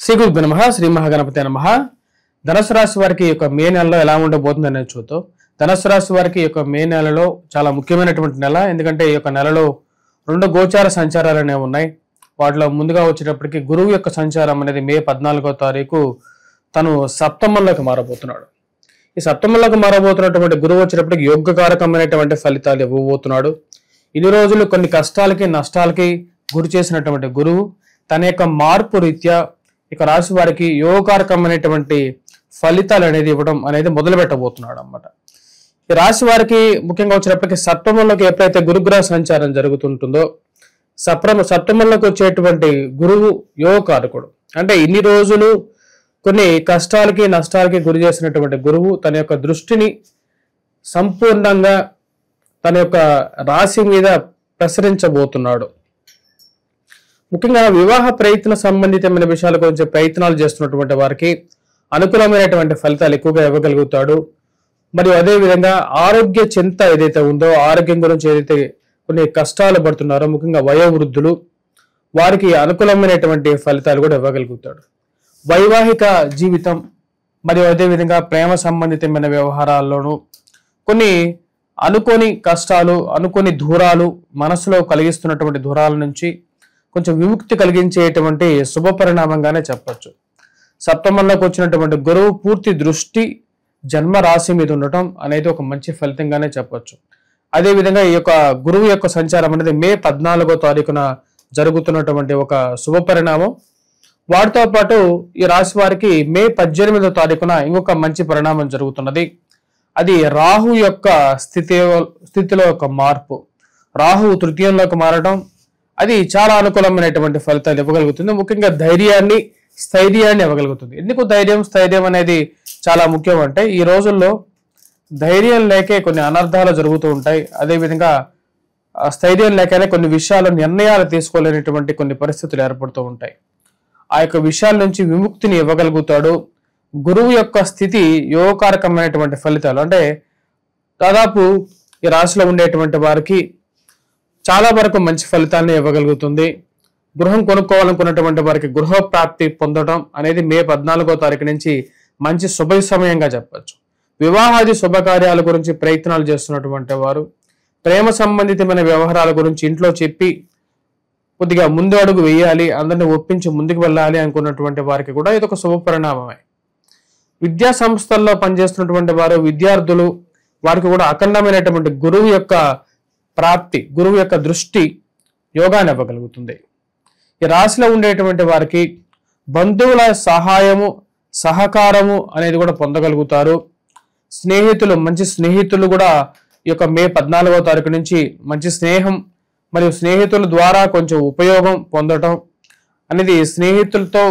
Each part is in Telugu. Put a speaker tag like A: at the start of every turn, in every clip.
A: శ్రీ గురుభ్యో నమః. శ్రీ మహాగణపతి నమః. ధనుసు రాశి వారికి యొక్క మే నెలలో ఎలా ఉండబోతుంది అనేది చూద్దాం. ధనుసు రాశి వారికి యొక్క మే నెలలో చాలా ముఖ్యమైనటువంటి నెల. ఎందుకంటే ఈ యొక్క నెలలో 2 గోచార సంచారాలు అనేవి ఉన్నాయి. వాటిలో ముందుగా వచ్చేటప్పటికి గురువు యొక్క సంచారం అనేది మే 14వ తారీఖు తను సప్తమంలోకి మారబోతున్నాడు. ఈ సప్తమంలోకి మారబోతున్నటువంటి గురువు వచ్చేటప్పటికి యోగకారకమైనటువంటి ఫలితాలు ఇవ్వబోతున్నాడు. ఇన్ని రోజులు కొన్ని కష్టాలకి నష్టాలకి గురి చేసినటువంటి గురువు తన యొక్క మార్పు రీత్యా ఇక రాశి వారికి యోగకారకమైనటువంటి ఫలితాలు అనేది ఇవ్వడం అనేది మొదలు పెట్టబోతున్నాడు అన్నమాట. ఈ రాశి వారికి ముఖ్యంగా వచ్చినప్పటికీ సప్తమంలోకి ఎప్పుడైతే గురుగ్రహ సంచారం జరుగుతుంటుందో సప్తమంలోకి వచ్చేటువంటి గురువు యోగకారకుడు. అంటే ఇన్ని రోజులు కొన్ని కష్టాలకి నష్టాలకి గురి చేసినటువంటి గురువు తన యొక్క దృష్టిని సంపూర్ణంగా తన యొక్క రాశి మీద ప్రసరించబోతున్నాడు. ముఖ్యంగా వివాహ ప్రయత్న సంబంధితమైన విషయాల గురించి ప్రయత్నాలు చేస్తున్నటువంటి వారికి అనుకూలమైనటువంటి ఫలితాలు ఎక్కువగా ఇవ్వగలుగుతాడు. మరియు అదేవిధంగా ఆరోగ్య చింత ఏదైతే ఉందో, ఆరోగ్యం గురించి ఏదైతే కొన్ని కష్టాలు పడుతున్నారో ముఖ్యంగా వయోవృద్ధులు వారికి అనుకూలమైనటువంటి ఫలితాలు కూడా ఇవ్వగలుగుతాడు. వైవాహిక జీవితం మరియు అదేవిధంగా ప్రేమ సంబంధితమైన వ్యవహారాల్లోనూ కొన్ని అనుకోని కష్టాలు, అనుకోని దూరాలు, మనసులో కలిగిస్తున్నటువంటి దూరాల నుంచి కొంచెం విముక్తి కలిగించేటువంటి శుభ పరిణామంగానే చెప్పచ్చు. సప్తమంలోకి వచ్చినటువంటి గురువు పూర్తి దృష్టి జన్మ రాశి మీద ఉండటం అనేది ఒక మంచి ఫలితంగానే చెప్పచ్చు. అదేవిధంగా ఈ యొక్క గురువు యొక్క సంచారం అనేది మే 14వ తారీఖున జరుగుతున్నటువంటి ఒక శుభ పరిణామం. వాటితో పాటు ఈ రాశి వారికి మే 18వ తారీఖున ఇంకొక మంచి పరిణామం జరుగుతున్నది. అది రాహు యొక్క స్థితిలో ఒక మార్పు. రాహు తృతీయంలోకి మారడం అది చాలా అనుకూలమైనటువంటి ఫలితాలు ఇవ్వగలుగుతుంది. ముఖ్యంగా ధైర్యాన్ని, స్థైర్యాన్ని ఇవ్వగలుగుతుంది. ఎందుకు స్థైర్యం అనేది చాలా ముఖ్యం అంటే ఈ రోజుల్లో ధైర్యం లేకే కొన్ని అనర్థాలు జరుగుతూ ఉంటాయి. అదేవిధంగా స్థైర్యం లేకనే కొన్ని విషయాలు నిర్ణయాలు తీసుకోలేనటువంటి కొన్ని పరిస్థితులు ఏర్పడుతూ ఉంటాయి. ఆ యొక్క విషయాల నుంచి విముక్తిని ఇవ్వగలుగుతాడు. గురువు యొక్క స్థితి యోగకారకమైనటువంటి ఫలితాలు అంటే దాదాపు ఈ రాశిలో ఉండేటువంటి వారికి చాలా వరకు మంచి ఫలితాన్ని ఇవ్వగలుగుతుంది. గృహం కొనుక్కోవాలనుకున్నటువంటి వారికి గృహ ప్రాప్తి పొందడం అనేది మే 14వ తారీఖు నుంచి మంచి శుభ సమయంగా చెప్పచ్చు. వివాహాది శుభకార్యాల గురించి ప్రయత్నాలు చేస్తున్నటువంటి వారు ప్రేమ సంబంధితమైన వ్యవహారాల గురించి ఇంట్లో చెప్పి కొద్దిగా ముందు అడుగు వేయాలి, అందరిని ఒప్పించి ముందుకు వెళ్ళాలి అనుకున్నటువంటి వారికి కూడా ఇది ఒక శుభ పరిణామమే. విద్యా సంస్థల్లో పనిచేస్తున్నటువంటి వారు, విద్యార్థులు వారికి కూడా అఖండమైనటువంటి గురువు యొక్క ప్రాప్తి, గురువు యొక్క దృష్టి యోగాన్ని ఇవ్వగలుగుతుంది. ఈ రాశిలో ఉండేటువంటి వారికి బంధువుల సహాయము, సహకారము అనేది కూడా పొందగలుగుతారు. స్నేహితులు, మంచి స్నేహితులు కూడా ఈ యొక్క మే 14వ తారీఖు నుంచి మంచి స్నేహం మరియు స్నేహితుల ద్వారా కొంచెం ఉపయోగం పొందడం అనేది, స్నేహితులతో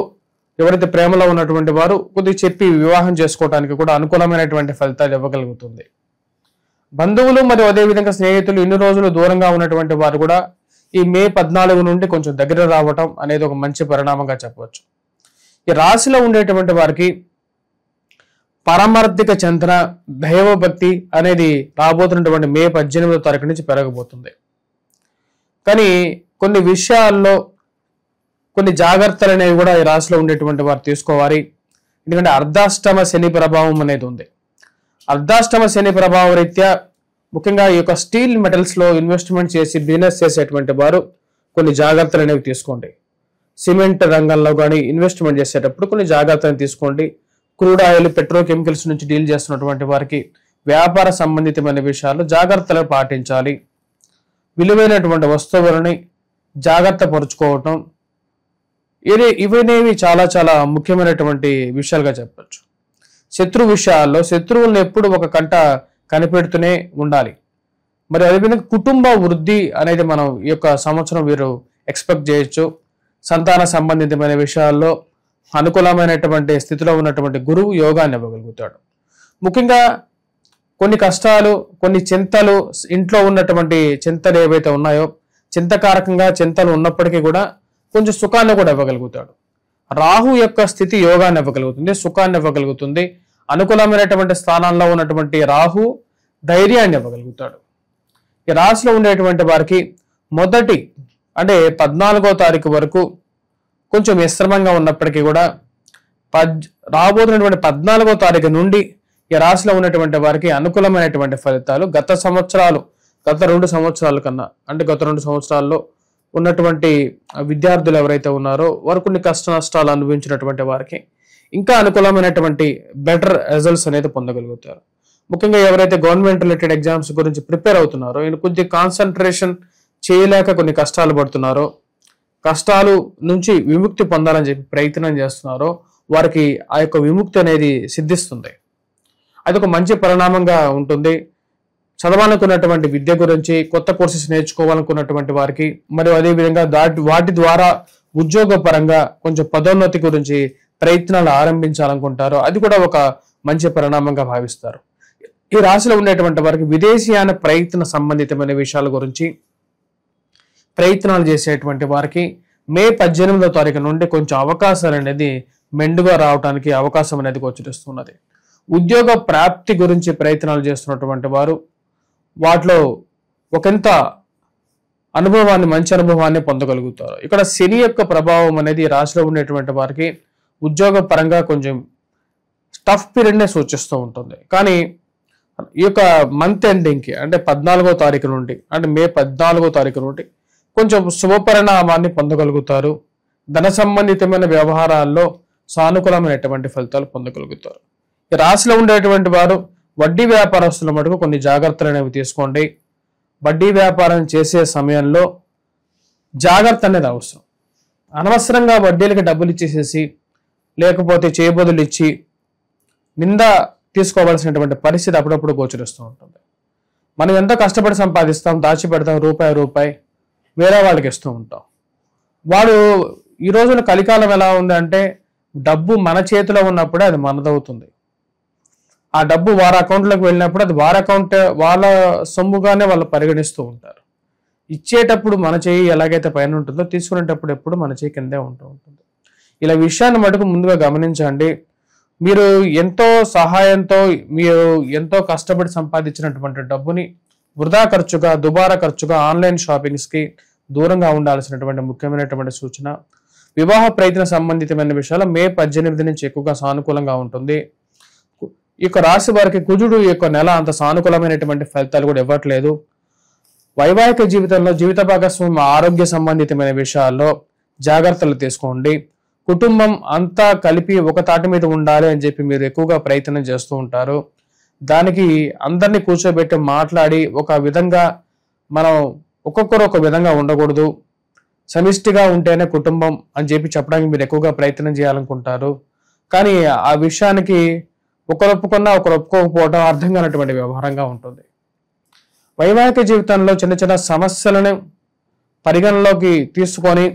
A: ఎవరైతే ప్రేమలో ఉన్నటువంటి వారు కొద్దిగా చెప్పి వివాహం చేసుకోవడానికి కూడా అనుకూలమైనటువంటి ఫలితాలు ఇవ్వగలుగుతుంది. బంధువులు మరియు అదేవిధంగా స్నేహితులు ఇన్ని రోజులు దూరంగా ఉన్నటువంటి వారు కూడా ఈ మే 14 నుండి కొంచెం దగ్గర రావటం అనేది ఒక మంచి పరిణామంగా చెప్పవచ్చు. ఈ రాశిలో ఉండేటువంటి వారికి పరమార్థిక చింతన, దైవభక్తి అనేది రాబోతున్నటువంటి మే 18వ తారీఖు నుంచి పెరగబోతుంది. కానీ కొన్ని విషయాల్లో కొన్ని జాగ్రత్తలు అనేవి కూడా ఈ రాశిలో ఉండేటువంటి వారు తీసుకోవాలి. ఎందుకంటే అర్ధాష్టమ శని ప్రభావం అనేది ఉంది. అర్ధాష్టమ శని ప్రభావం రీత్యా ముఖ్యంగా ఈ యొక్క స్టీల్ మెటల్స్ లో ఇన్వెస్ట్మెంట్ చేసి బిజినెస్ చేసేటువంటి వారు కొన్ని జాగ్రత్తలు అనేవి తీసుకోండి. సిమెంట్ రంగంలో కానీ ఇన్వెస్ట్మెంట్ చేసేటప్పుడు కొన్ని జాగ్రత్తలు తీసుకోండి. క్రూడ్ ఆయిల్, పెట్రోకెమికల్స్ నుంచి డీల్ చేస్తున్నటువంటి వారికి వ్యాపార సంబంధితమైన విషయాల్లో జాగ్రత్తలు పాటించాలి. విలువైనటువంటి వస్తువులని జాగ్రత్త పరుచుకోవటం ఇవనేవి చాలా చాలా ముఖ్యమైనటువంటి విషయాలుగా చెప్పచ్చు. శత్రు విషయాల్లో శత్రువులను ఎప్పుడు ఒక కంట కనిపెడుతూనే ఉండాలి. మరి అదేవిధంగా కుటుంబ వృద్ధి అనేది మనం ఈ యొక్క సంవత్సరం వీరు ఎక్స్పెక్ట్ చేయొచ్చు. సంతాన సంబంధితమైన విషయాల్లో అనుకూలమైనటువంటి స్థితిలో ఉన్నటువంటి గురువు యోగాన్ని ఇవ్వగలుగుతాడు. ముఖ్యంగా కొన్ని కష్టాలు, కొన్ని చింతలు, ఇంట్లో ఉన్నటువంటి చింతలు ఏవైతే ఉన్నాయో చింతకారకంగా చింతలు ఉన్నప్పటికీ కూడా కొంచెం సుఖాన్ని కూడా ఇవ్వగలుగుతాడు. రాహు యొక్క స్థితి యోగాన్ని ఇవ్వగలుగుతుంది, సుఖాన్ని ఇవ్వగలుగుతుంది. అనుకూలమైనటువంటి స్థానాల్లో ఉన్నటువంటి రాహు ధైర్యాన్ని ఇవ్వగలుగుతాడు. ఈ రాశిలో ఉండేటువంటి వారికి మొదటి అంటే 14వ తారీఖు వరకు కొంచెం మిశ్రమంగా ఉన్నప్పటికీ కూడా రాబోతున్నటువంటి 14వ తారీఖు నుండి ఈ రాశిలో ఉన్నటువంటి వారికి అనుకూలమైనటువంటి ఫలితాలు గత 2 సంవత్సరాల కన్నా, అంటే గత 2 సంవత్సరాల్లో ఉన్నటువంటి విద్యార్థులు ఎవరైతే ఉన్నారో వారు కొన్ని కష్ట నష్టాలు అనుభవించినటువంటి వారికి ఇంకా అనుకూలమైనటువంటి బెటర్ రిజల్ట్స్ అనేది పొందగలుగుతారు. ముఖ్యంగా ఎవరైతే గవర్నమెంట్ రిలేటెడ్ ఎగ్జామ్స్ గురించి ప్రిపేర్ అవుతున్నారో, ఈయన కొద్ది కాన్సన్ట్రేషన్ చేయలేక కొన్ని కష్టాలు పడుతున్నారో, కష్టాలు నుంచి విముక్తి పొందాలని చెప్పి ప్రయత్నం చేస్తున్నారో వారికి ఆ యొక్క విముక్తి అనేది సిద్ధిస్తుంది. అది ఒక మంచి పరిణామంగా ఉంటుంది. చదవాలనుకున్నటువంటి విద్య గురించి, కొత్త కోర్సెస్ నేర్చుకోవాలనుకున్నటువంటి వారికి, మరియు అదేవిధంగా వాటి ద్వారా ఉద్యోగ పరంగా కొంచెం పదోన్నతి గురించి ప్రయత్నాలు ఆరంభించాలనుకుంటారో అది కూడా ఒక మంచి పరిణామంగా భావిస్తారు. ఈ రాశిలో ఉండేటువంటి వారికి విదేశీయాన ప్రయత్న సంబంధితమైన విషయాల గురించి ప్రయత్నాలు చేసేటువంటి వారికి మే 18వ తారీఖు నుండి కొంచెం అవకాశాలు అనేది మెండుగా రావడానికి అవకాశం అనేది గోచరిస్తున్నది. ఉద్యోగ ప్రాప్తి గురించి ప్రయత్నాలు చేస్తున్నటువంటి వారు వాటిలో ఒకంత మంచి అనుభవాన్ని పొందగలుగుతారు. ఇక్కడ శని యొక్క ప్రభావం అనేది రాశిలో ఉండేటువంటి వారికి ఉద్యోగ పరంగా కొంచెం టఫ్ పీరియడ్నే సూచిస్తూ ఉంటుంది. కానీ ఈ యొక్క మంత్ ఎండింగ్కి, అంటే 14వ తారీఖు నుండి, అంటే మే 14వ తారీఖు నుండి కొంచెం శుభపరిణామాన్ని పొందగలుగుతారు. ధన సంబంధితమైన వ్యవహారాల్లో సానుకూలమైనటువంటి ఫలితాలు పొందగలుగుతారు. ఈ రాశిలో ఉండేటువంటి వారు వడ్డీ వ్యాపారస్తుల మటుకు కొన్ని జాగ్రత్తలు అనేవి తీసుకోండి. వడ్డీ వ్యాపారం చేసే సమయంలో జాగ్రత్త అనేది అవసరం. అనవసరంగా వడ్డీలకి డబ్బులు ఇచ్చేసేసి లేకపోతే చేయబదులు ఇచ్చి నింద తీసుకోవాల్సినటువంటి పరిస్థితి అప్పుడప్పుడు గోచరిస్తూ ఉంటుంది. మనం ఎంతో కష్టపడి సంపాదిస్తాం, దాచిపెడతాం, రూపాయి వేరే వాళ్ళకి ఇస్తూ ఉంటాం. వాడు ఈ రోజున కలికాలం ఎలా ఉందంటే డబ్బు మన చేతిలో ఉన్నప్పుడే అది మనదవుతుంది. ఆ డబ్బు వారి అకౌంట్లోకి వెళ్ళినప్పుడు అది వాళ్ళ సొమ్ముగానే వాళ్ళు పరిగణిస్తూ ఉంటారు. ఇచ్చేటప్పుడు మన చేయి ఎలాగైతే పైన ఉంటుందో తీసుకునేటప్పుడు ఎప్పుడు మన చేయి కిందే ఉంటూ ఉంటుంది. ఇలా విషయాన్ని మటుకు ముందుగా గమనించండి. మీరు ఎంతో సహాయంతో, మీరు ఎంతో కష్టపడి సంపాదించినటువంటి డబ్బుని వృధా ఖర్చుగా, దుబారా ఖర్చుగా ఆన్లైన్ షాపింగ్స్కి దూరంగా ఉండాల్సినటువంటి ముఖ్యమైనటువంటి సూచన. వివాహ ప్రయత్న సంబంధితమైన విషయాలు మే 18 నుంచి ఎక్కువగా సానుకూలంగా ఉంటుంది. ఈ యొక్క రాశి వారికి కుజుడు యొక్క నెల అంత సానుకూలమైనటువంటి ఫలితాలు కూడా ఇవ్వట్లేదు. వైవాహిక జీవితంలో జీవిత భాగస్వామి ఆరోగ్య సంబంధితమైన విషయాల్లో జాగ్రత్తలు తీసుకోండి. కుటుంబం అంతా కలిపి ఒక తాటి మీద ఉండాలి అని చెప్పి మీరు ఎక్కువగా ప్రయత్నం చేస్తూ ఉంటారు. దానికి అందరినీ కూర్చోబెట్టి మాట్లాడి ఒక విధంగా మనం ఒక్కొక్కరు ఒక విధంగా ఉండకూడదు, సమిష్టిగా ఉంటేనే కుటుంబం అని చెప్పి చెప్పడానికి మీరు ఎక్కువగా ప్రయత్నం చేయాలనుకుంటారు. కానీ ఆ విషయానికి ఒకరు ఒప్పుకున్నా ఒకరు ఒప్పుకోకపోవడం అర్థం కానటువంటి వ్యవహారంగా ఉంటుంది. వైవాహిక జీవితంలో చిన్న చిన్న సమస్యలను పరిగణలోకి తీసుకొని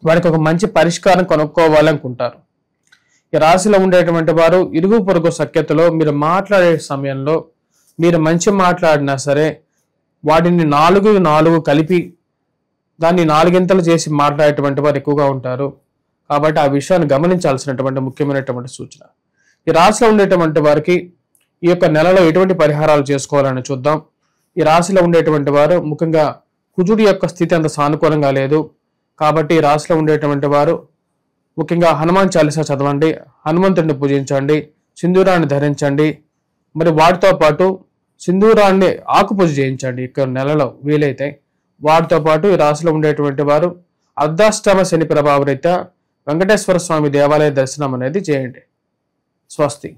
A: వారికి ఒక మంచి పరిష్కారం కనుక్కోవాలనుకుంటారు. ఈ రాశిలో ఉండేటువంటి వారు ఇరుగు పొరుగు సఖ్యతలో మీరు మాట్లాడే సమయంలో మీరు మంచి మాట్లాడినా సరే వాటిని 4 కలిపి దాన్ని 4 చేసి మాట్లాడేటువంటి వారు ఎక్కువగా ఉంటారు. కాబట్టి ఆ విషయాన్ని గమనించాల్సినటువంటి ముఖ్యమైనటువంటి సూచన. ఈ రాశిలో ఉండేటువంటి వారికి ఈ యొక్క నెలలో ఎటువంటి పరిహారాలు చేసుకోవాలని చూద్దాం. ఈ రాశిలో ఉండేటువంటి వారు ముఖ్యంగా కుజుడి యొక్క స్థితి అంత సానుకూలంగా లేదు. కాబట్టి ఈ రాశిలో ఉండేటువంటి వారు ముఖ్యంగా హనుమాన్ చాలీసా చదవండి, హనుమంతుడిని పూజించండి, సింధూరాన్ని ధరించండి. మరి వాటితో పాటు సింధూరాన్ని ఆకు పూజ చేయించండి. ఇక్కడ నెలలో వీలైతే వాటితో పాటు ఈ రాశిలో ఉండేటువంటి వారు అర్ధాష్టమ శని ప్రభావ రీత్యా వెంకటేశ్వర స్వామి దేవాలయ దర్శనం అనేది చేయండి. స్వస్తి.